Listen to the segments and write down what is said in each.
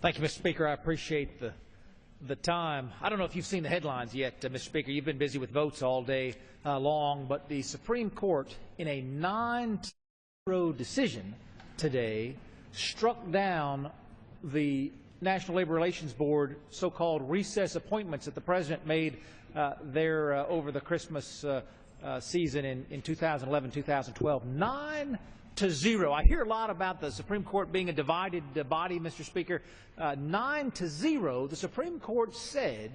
Thank you, Mr. Speaker. I appreciate the time. I don't know if you've seen the headlines yet, Mr. Speaker. You've been busy with votes all day long, but the Supreme Court, in a 9-0 decision today, struck down the National Labor Relations Board so-called recess appointments that the President made there over the Christmas season in 2011-2012. 9-0. I hear a lot about the Supreme Court being a divided body, Mr. Speaker. 9-0, the Supreme Court said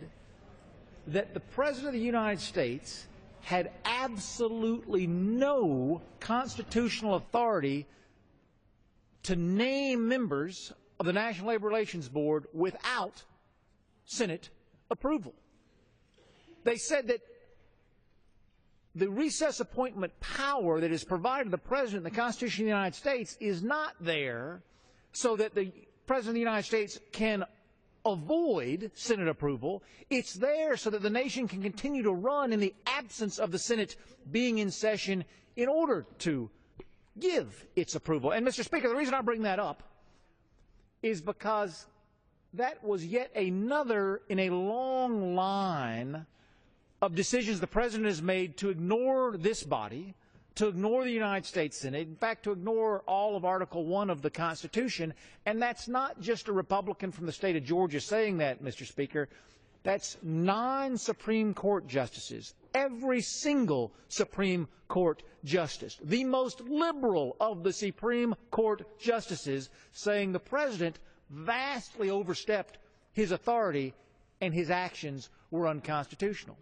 that the President of the United States had absolutely no constitutional authority to name members of the National Labor Relations Board without Senate approval. They said that the recess appointment power that is provided to the President in the Constitution of the United States is not there so that the President of the United States can avoid Senate approval. It's there so that the nation can continue to run in the absence of the Senate being in session in order to give its approval. And, Mr. Speaker, the reason I bring that up is because that was yet another in a long line of decisions the President has made to ignore this body, to ignore the United States Senate, in fact, to ignore all of Article 1 of the Constitution. And that's not just a Republican from the state of Georgia saying that, Mr. Speaker. That's 9 Supreme Court justices, every single Supreme Court justice, the most liberal of the Supreme Court justices, saying the President vastly overstepped his authority and his actions were unconstitutional.